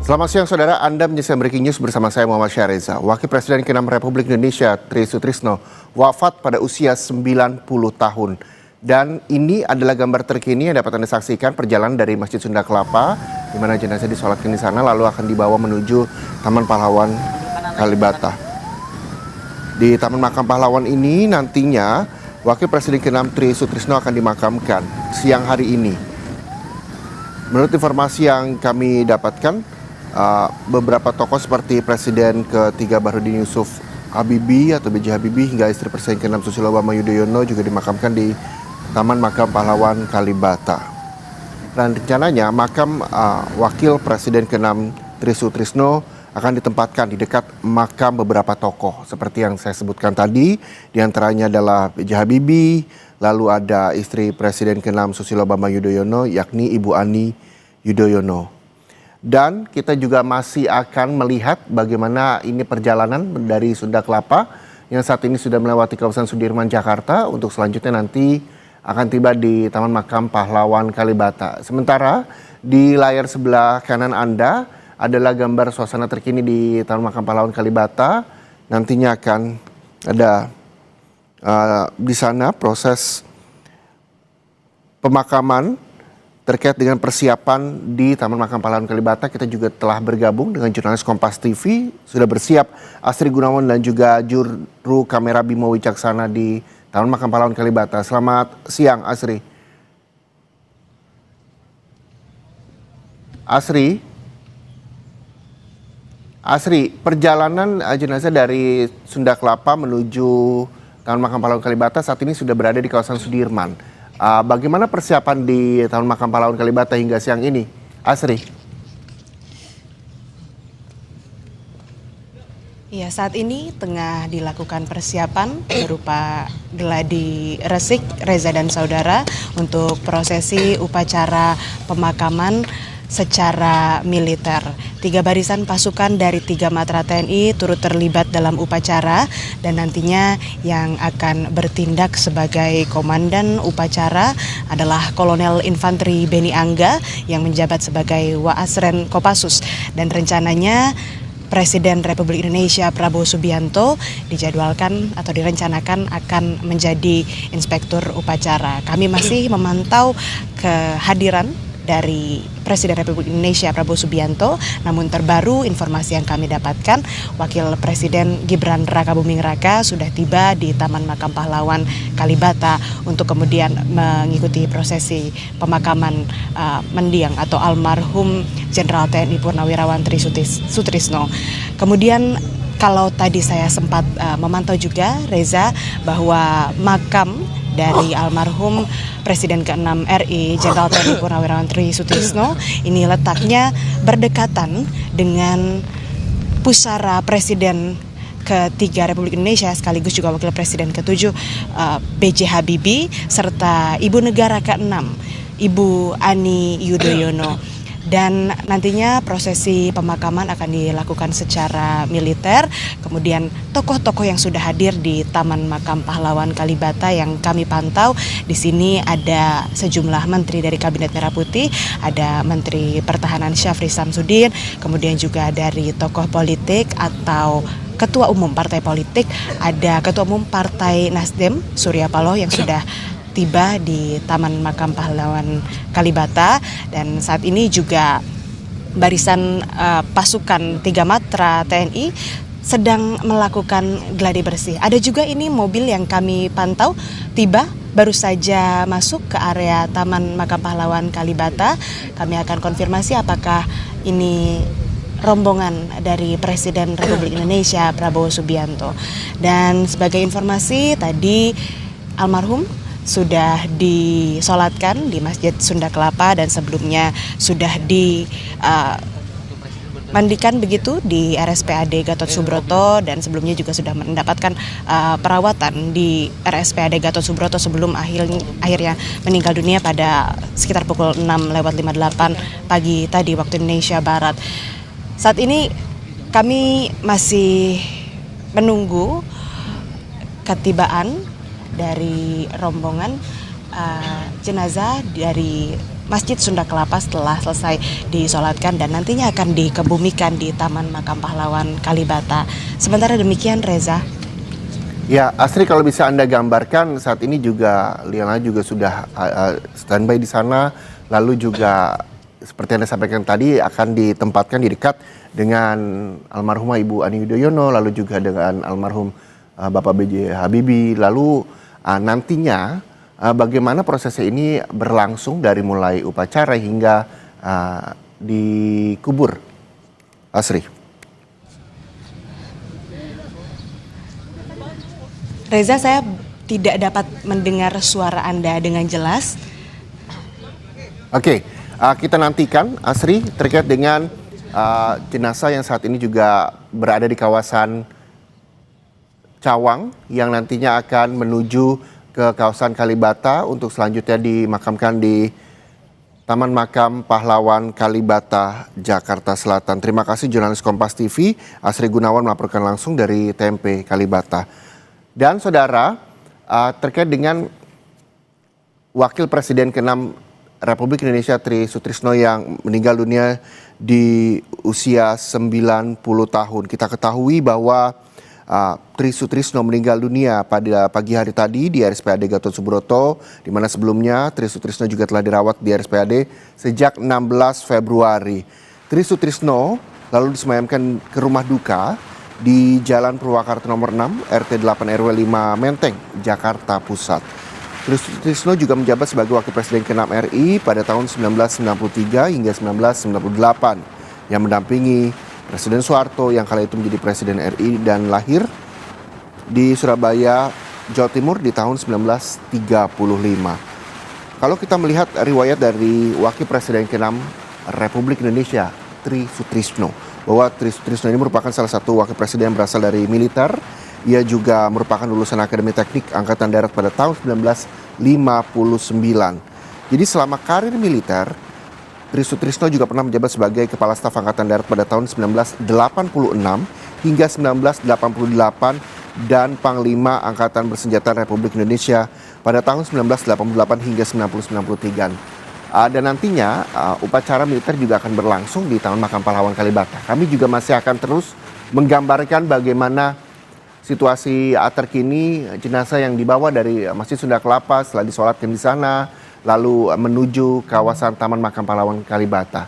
Selamat siang saudara, Anda menyaksikan Breaking News bersama saya Muhammad Syareza. Wakil Presiden ke-6 Republik Indonesia Tri Sutrisno wafat pada usia 90 tahun. Dan ini adalah gambar terkini yang dapat Anda saksikan perjalanan dari Masjid Sunda Kelapa, di mana jenazah disolatkan di sana lalu akan dibawa menuju Taman Pahlawan Kalibata. Di Taman Makam Pahlawan ini nantinya Wakil Presiden ke-6 Tri Sutrisno akan dimakamkan siang hari ini. Menurut informasi yang kami dapatkan, beberapa tokoh seperti Presiden ke-3 Bahrudin Yusuf Habibie atau B.J. Habibie hingga istri Presiden ke-6 Susilo Bambang Yudhoyono juga dimakamkan di Taman Makam Pahlawan Kalibata. Dan rencananya makam Wakil Presiden ke-6 Tri Sutrisno akan ditempatkan di dekat makam beberapa tokoh seperti yang saya sebutkan tadi, diantaranya adalah B.J. Habibie, lalu ada istri Presiden ke-6 Susilo Bambang Yudhoyono yakni Ibu Ani Yudhoyono. Dan kita juga masih akan melihat bagaimana ini perjalanan dari Sunda Kelapa yang saat ini sudah melewati kawasan Sudirman, Jakarta untuk selanjutnya nanti akan tiba di Taman Makam Pahlawan Kalibata. Sementara di layar sebelah kanan Anda adalah gambar suasana terkini di Taman Makam Pahlawan Kalibata. Nantinya akan ada di sana proses pemakaman terkait dengan persiapan di Taman Makam Pahlawan Kalibata. Kita juga telah bergabung dengan jurnalis Kompas TV. Sudah bersiap Asri Gunawan dan juga juru kamera Bimo Wicaksana di Taman Makam Pahlawan Kalibata. Selamat siang Asri. Asri, perjalanan jenazah dari Sunda Kelapa menuju Taman Makam Pahlawan Kalibata saat ini sudah berada di kawasan Sudirman. Bagaimana persiapan di Taman Makam Pahlawan Kalibata hingga siang ini, Asri? Ya, saat ini tengah dilakukan persiapan berupa geladi resik Reza dan saudara untuk prosesi upacara pemakaman secara militer. 3 barisan pasukan dari 3 matra TNI turut terlibat dalam upacara dan nantinya yang akan bertindak sebagai komandan upacara adalah Kolonel Infanteri Beni Angga yang menjabat sebagai Waasren Kopassus, dan rencananya Presiden Republik Indonesia Prabowo Subianto dijadwalkan atau direncanakan akan menjadi inspektur upacara. Kami masih memantau kehadiran dari Presiden Republik Indonesia Prabowo Subianto, namun terbaru informasi yang kami dapatkan, Wakil Presiden Gibran Rakabuming Raka sudah tiba di Taman Makam Pahlawan Kalibata untuk kemudian mengikuti prosesi pemakaman mendiang atau almarhum Jenderal TNI Purnawirawan Tri Sutrisno. Kemudian kalau tadi saya sempat memantau juga, Reza, bahwa makam dari almarhum Presiden ke-6 RI Jenderal TNI Purnawirawan Tri Sutrisno ini letaknya berdekatan dengan pusara Presiden ke-3 Republik Indonesia sekaligus juga Wakil Presiden ke-7 B.J. Habibie serta Ibu Negara ke-6 Ibu Ani Yudhoyono. Dan nantinya prosesi pemakaman akan dilakukan secara militer. Kemudian tokoh-tokoh yang sudah hadir di Taman Makam Pahlawan Kalibata yang kami pantau, di sini ada sejumlah menteri dari Kabinet Merah Putih, ada Menteri Pertahanan Syafri Samsudin, kemudian juga dari tokoh politik atau Ketua Umum Partai Politik, ada Ketua Umum Partai Nasdem Surya Paloh yang sudah tiba di Taman Makam Pahlawan Kalibata, dan saat ini juga barisan pasukan 3 matra TNI sedang melakukan gladi bersih. Ada juga ini mobil yang kami pantau tiba baru saja masuk ke area Taman Makam Pahlawan Kalibata. Kami akan konfirmasi apakah ini rombongan dari Presiden Republik Indonesia Prabowo Subianto. Dan sebagai informasi tadi almarhum sudah disolatkan di Masjid Sunda Kelapa dan sebelumnya sudah dimandikan begitu di RSPAD Gatot Subroto, dan sebelumnya juga sudah mendapatkan perawatan di RSPAD Gatot Subroto sebelum akhirnya meninggal dunia pada sekitar pukul 6:58 pagi tadi waktu Indonesia Barat. Saat ini kami masih menunggu ketibaan dari rombongan jenazah dari Masjid Sunda Kelapa setelah selesai disolatkan dan nantinya akan dikebumikan di Taman Makam Pahlawan Kalibata. Sementara demikian, Reza. Ya, Asri, kalau bisa Anda gambarkan saat ini juga Liana juga sudah standby di sana, lalu juga seperti Anda sampaikan tadi akan ditempatkan di dekat dengan almarhumah Ibu Ani Yudhoyono, lalu juga dengan almarhum Bapak B.J. Habibie, lalu nantinya bagaimana prosesnya ini berlangsung dari mulai upacara hingga dikubur, Asri? Reza, saya tidak dapat mendengar suara Anda dengan jelas. Oke, kita nantikan, Asri, terkait dengan jenazah yang saat ini juga berada di kawasan Cawang yang nantinya akan menuju ke kawasan Kalibata untuk selanjutnya dimakamkan di Taman Makam Pahlawan Kalibata, Jakarta Selatan. Terima kasih jurnalis Kompas TV, Asri Gunawan melaporkan langsung dari TMP Kalibata. Dan saudara, terkait dengan Wakil Presiden ke-6 Republik Indonesia Tri Sutrisno yang meninggal dunia di usia 90 tahun. Kita ketahui bahwa Tri Sutrisno meninggal dunia pada pagi hari tadi di RSPAD Gatot Subroto, di mana sebelumnya Tri Sutrisno juga telah dirawat di RSPAD sejak 16 Februari. Tri Sutrisno lalu disemayamkan ke rumah duka di Jalan Purwakarta nomor 6, RT 8 RW 5 Menteng, Jakarta Pusat. Tri Sutrisno juga menjabat sebagai Wakil Presiden ke-6 RI pada tahun 1993 hingga 1998 yang mendampingi Presiden Soeharto yang kala itu menjadi Presiden RI dan lahir di Surabaya, Jawa Timur di tahun 1935. Kalau kita melihat riwayat dari Wakil Presiden ke-6 Republik Indonesia, Tri Sutrisno, bahwa Tri Sutrisno ini merupakan salah satu wakil presiden yang berasal dari militer. Ia juga merupakan lulusan Akademi Teknik Angkatan Darat pada tahun 1959. Jadi selama karir militer, Tri Sutrisno juga pernah menjabat sebagai Kepala Staf Angkatan Darat pada tahun 1986 hingga 1988 dan Panglima Angkatan Bersenjata Republik Indonesia pada tahun 1988 hingga 1993. Dan nantinya upacara militer juga akan berlangsung di Taman Makam Pahlawan Kalibata. Kami juga masih akan terus menggambarkan bagaimana situasi terkini jenazah yang dibawa dari Masjid Sunda Kelapa setelah disolatkan di sana, lalu menuju kawasan Taman Makam Pahlawan Kalibata.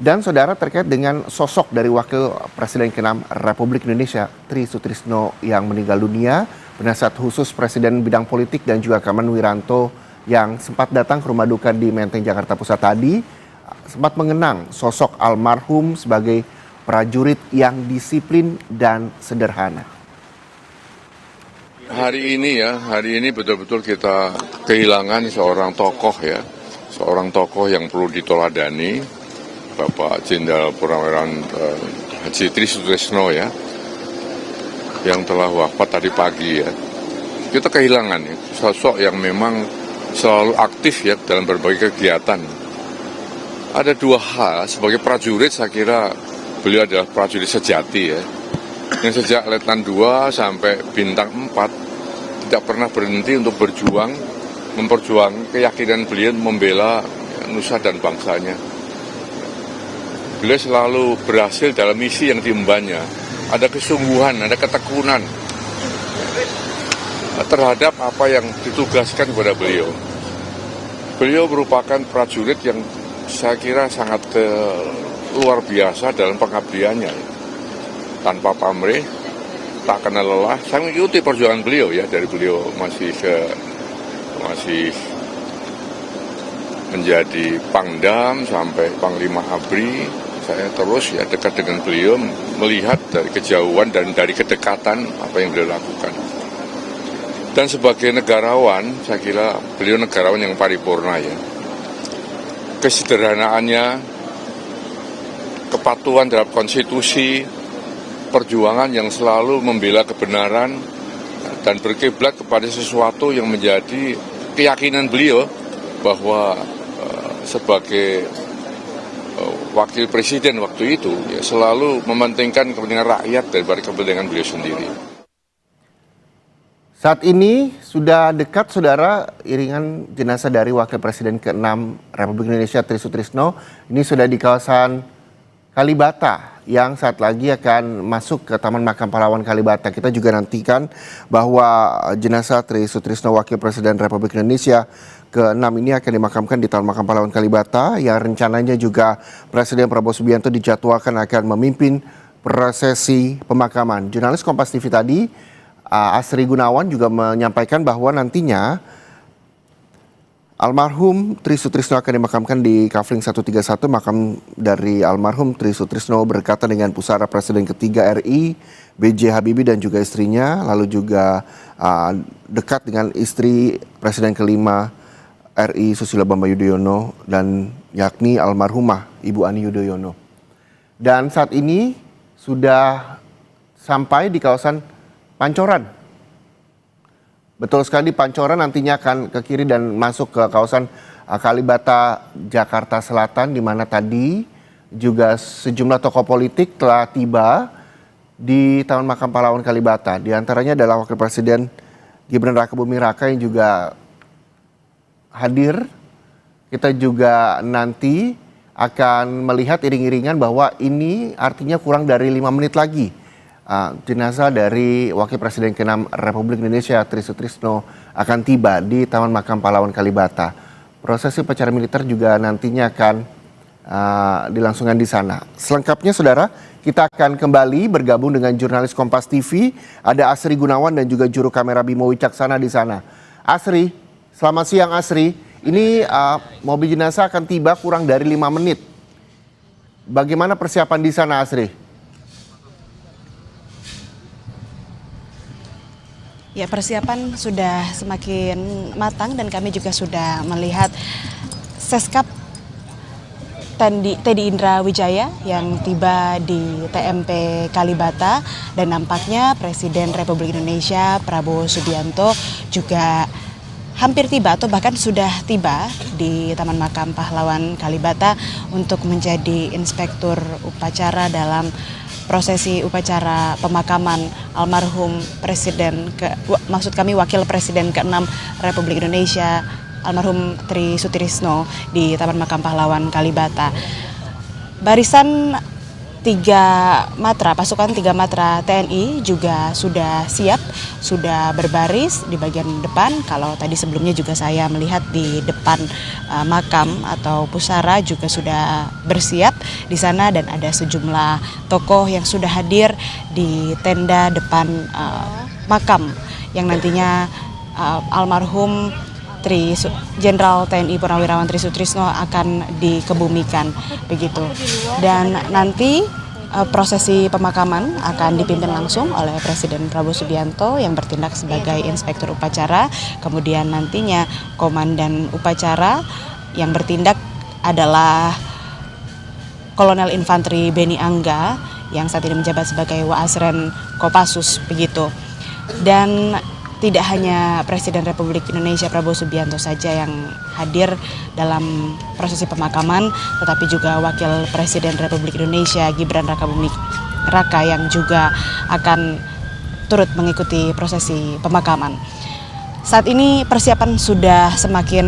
Dan saudara, terkait dengan sosok dari Wakil Presiden ke-6 Republik Indonesia, Tri Sutrisno yang meninggal dunia, penasihat khusus Presiden bidang politik dan juga Kaman Wiranto yang sempat datang ke rumah duka di Menteng, Jakarta Pusat tadi, sempat mengenang sosok almarhum sebagai prajurit yang disiplin dan sederhana. Hari ini betul-betul kita kehilangan seorang tokoh seorang tokoh yang perlu ditoladani, Bapak Jenderal Purnawirawan Haji Tri Sutrisno yang telah wafat tadi pagi Kita kehilangan sosok yang memang selalu aktif dalam berbagai kegiatan. Ada dua hal, sebagai prajurit saya kira beliau adalah prajurit sejati yang sejak Letnan 2 sampai Bintang 4 tidak pernah berhenti untuk memperjuangkan keyakinan beliau membela nusa dan bangsanya. Beliau selalu berhasil dalam misi yang diembannya. Ada kesungguhan, ada ketekunan terhadap apa yang ditugaskan kepada beliau. Beliau merupakan prajurit yang saya kira sangat luar biasa dalam pengabdiannya. Tanpa pamrih, tak kenal lelah. Saya mengikuti perjuangan beliau dari beliau masih menjadi Pangdam sampai Panglima ABRI. Saya terus dekat dengan beliau, melihat dari kejauhan dan dari kedekatan apa yang beliau lakukan. Dan sebagai negarawan, saya kira beliau negarawan yang paripurna Kesederhanaannya, kepatuhan terhadap konstitusi, perjuangan yang selalu membela kebenaran, dan berkiblat kepada sesuatu yang menjadi keyakinan beliau bahwa sebagai wakil presiden waktu itu selalu mementingkan kepentingan rakyat daripada kepentingan beliau sendiri. Saat ini sudah dekat saudara iringan jenazah dari Wakil Presiden ke-6 Republik Indonesia Tri Sutrisno. Ini sudah di kawasan Kalibata yang saat lagi akan masuk ke Taman Makam Pahlawan Kalibata. Kita juga nantikan bahwa jenazah Tri Sutrisno Wakil Presiden Republik Indonesia ke-6 ini akan dimakamkan di Taman Makam Pahlawan Kalibata yang rencananya juga Presiden Prabowo Subianto dijadwalkan akan memimpin prosesi pemakaman. Jurnalis Kompas TV tadi Asri Gunawan juga menyampaikan bahwa nantinya almarhum Tri Sutrisno akan dimakamkan di Kafling 131. Makam dari almarhum Tri Sutrisno berkaitan dengan pusara Presiden ketiga RI, B.J. Habibie dan juga istrinya, lalu juga dekat dengan istri Presiden kelima RI Susilo Bambang Yudhoyono dan yakni almarhumah Ibu Ani Yudhoyono. Dan saat ini sudah sampai di kawasan Pancoran. Betul sekali, Pancoran nantinya akan ke kiri dan masuk ke kawasan Kalibata, Jakarta Selatan, di mana tadi juga sejumlah tokoh politik telah tiba di Taman Makam Pahlawan Kalibata. Di antaranya adalah Wakil Presiden Gibran Rakabuming Raka yang juga hadir. Kita juga nanti akan melihat iring-iringan bahwa ini artinya kurang dari 5 menit lagi jenazah dari Wakil Presiden ke-6 Republik Indonesia Tri Sutrisno akan tiba di Taman Makam Pahlawan Kalibata. Prosesi upacara militer juga nantinya akan dilangsungkan di sana. Selengkapnya saudara, kita akan kembali bergabung dengan jurnalis Kompas TV. Ada Asri Gunawan dan juga juru kamera Bimo Wicaksana di sana. Asri, selamat siang Asri. Ini mobil jenazah akan tiba kurang dari 5 menit. Bagaimana persiapan di sana Asri? Ya, persiapan sudah semakin matang dan kami juga sudah melihat Seskap Teddy Indra Wijaya yang tiba di TMP Kalibata, dan nampaknya Presiden Republik Indonesia Prabowo Subianto juga hampir tiba atau bahkan sudah tiba di Taman Makam Pahlawan Kalibata untuk menjadi inspektur upacara dalam prosesi upacara pemakaman almarhum Wakil Presiden ke-6 Republik Indonesia almarhum Tri Sutrisno di Taman Makam Pahlawan Kalibata. Barisan pasukan 3 matra TNI juga sudah siap, sudah berbaris di bagian depan. Kalau tadi sebelumnya juga saya melihat di depan makam atau pusara juga sudah bersiap di sana, dan ada sejumlah tokoh yang sudah hadir di tenda depan makam yang nantinya almarhum Jenderal TNI Purnawirawan Tri Sutrisno akan dikebumikan begitu. Dan nanti prosesi pemakaman akan dipimpin langsung oleh Presiden Prabowo Subianto yang bertindak sebagai inspektur upacara. Kemudian nantinya komandan upacara yang bertindak adalah Kolonel Infanteri Beni Angga yang saat ini menjabat sebagai Waasren Kopassus begitu. Dan tidak hanya Presiden Republik Indonesia Prabowo Subianto saja yang hadir dalam prosesi pemakaman, tetapi juga Wakil Presiden Republik Indonesia Gibran Rakabuming Raka yang juga akan turut mengikuti prosesi pemakaman. Saat ini persiapan sudah semakin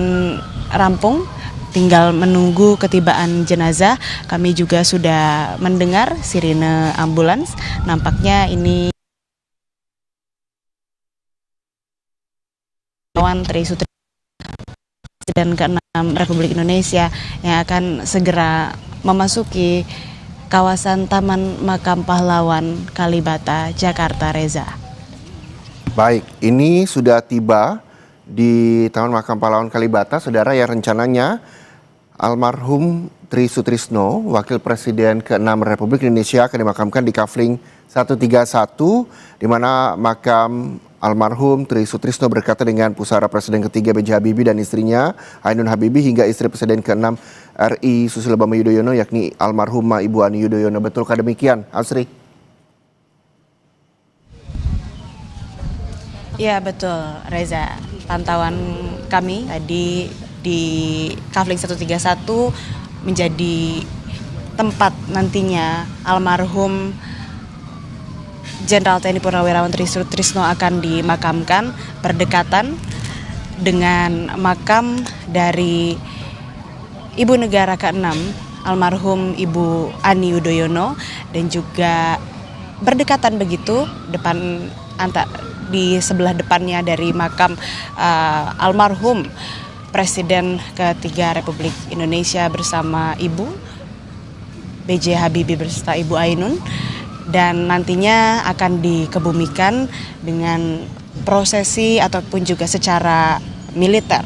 rampung, tinggal menunggu ketibaan jenazah. Kami juga sudah mendengar sirine ambulans. Nampaknya ini Tri Sutrisno Presiden ke-6 Republik Indonesia yang akan segera memasuki kawasan Taman Makam Pahlawan Kalibata, Jakarta, Reza. Baik, ini sudah tiba di Taman Makam Pahlawan Kalibata, saudara, yang rencananya almarhum Tri Sutrisno, Wakil Presiden ke-6 Republik Indonesia akan dimakamkan di Kafling 131, di mana makam almarhum Tri Sutrisno berkaitan dengan pusara Presiden ketiga B.J. Habibie dan istrinya Ainun Habibie hingga istri Presiden ke-6 RI Susilo Bambang Yudhoyono yakni almarhumah Ibu Ani Yudhoyono. Betulkah demikian, Asri? Ya betul, Reza. Pantauan kami tadi di Kafling 131 menjadi tempat nantinya almarhum Jenderal TNI Purnawirawan Tri Sutrisno akan dimakamkan berdekatan dengan makam dari Ibu Negara ke-6 almarhum Ibu Ani Yudhoyono, dan juga berdekatan begitu di sebelah depannya dari makam almarhum Presiden ketiga Republik Indonesia bersama Ibu B.J. Habibie beserta Ibu Ainun, dan nantinya akan dikebumikan dengan prosesi ataupun juga secara militer.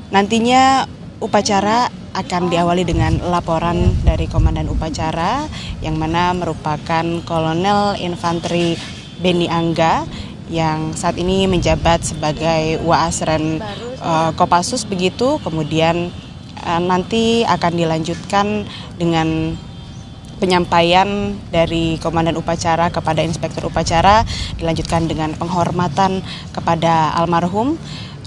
Nantinya upacara akan diawali dengan laporan dari Komandan Upacara yang mana merupakan Kolonel Infanteri Beni Angga yang saat ini menjabat sebagai Waasren Kopassus begitu. Kemudian nanti akan dilanjutkan dengan penyampaian dari Komandan Upacara kepada Inspektur Upacara, dilanjutkan dengan penghormatan kepada almarhum,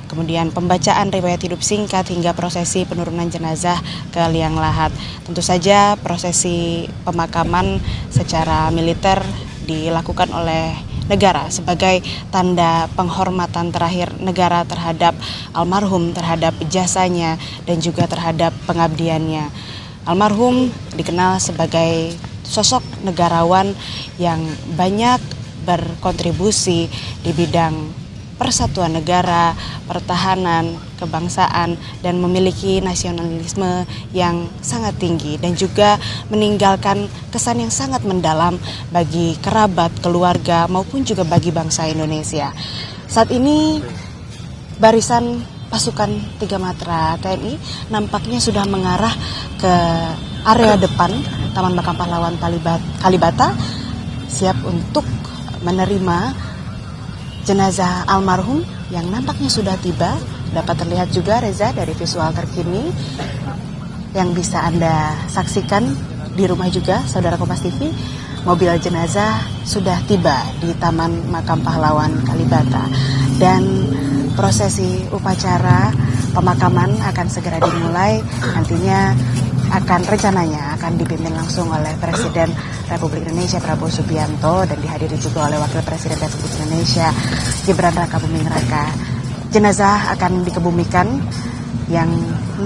kemudian pembacaan riwayat hidup singkat hingga prosesi penurunan jenazah ke liang lahat. Tentu saja prosesi pemakaman secara militer dilakukan oleh negara sebagai tanda penghormatan terakhir negara terhadap almarhum, terhadap jasanya dan juga terhadap pengabdiannya. Almarhum dikenal sebagai sosok negarawan yang banyak berkontribusi di bidang persatuan negara, pertahanan, kebangsaan, dan memiliki nasionalisme yang sangat tinggi dan juga meninggalkan kesan yang sangat mendalam bagi kerabat, keluarga, maupun juga bagi bangsa Indonesia. Saat ini barisan pasukan 3 Matra TNI nampaknya sudah mengarah ke area depan Taman Makam Pahlawan Kalibata, siap untuk menerima jenazah almarhum yang nampaknya sudah tiba. Dapat terlihat juga, Reza, dari visual terkini yang bisa Anda saksikan di rumah juga, Saudara Kompas TV, mobil jenazah sudah tiba di Taman Makam Pahlawan Kalibata. Dan prosesi upacara pemakaman akan segera dimulai. Nantinya rencananya akan dipimpin langsung oleh Presiden Republik Indonesia Prabowo Subianto dan dihadiri juga oleh Wakil Presiden Republik Indonesia Gibran Raka Buming Raka. Jenazah akan dikebumikan yang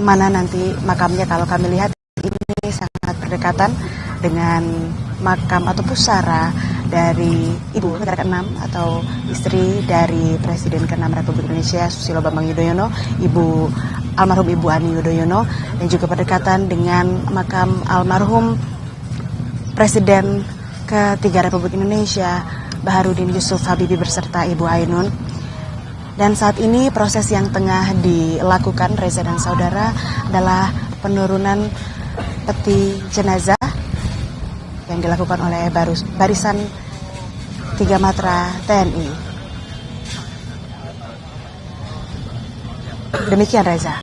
mana nanti makamnya kalau kami lihat ini sangat berdekatan dengan makam atau pusara dari Ibu Negara ke-6 atau istri dari Presiden ke-6 Republik Indonesia Susilo Bambang Yudhoyono, almarhum Ibu Ani Yudhoyono, dan juga berdekatan dengan makam almarhum Presiden ketiga Republik Indonesia Baharudin Yusuf Habibie beserta Ibu Ainun. Dan saat ini proses yang tengah dilakukan, Reza dan Saudara, adalah penurunan peti jenazah yang dilakukan oleh barisan 3 Matra TNI. Demikian, Reza.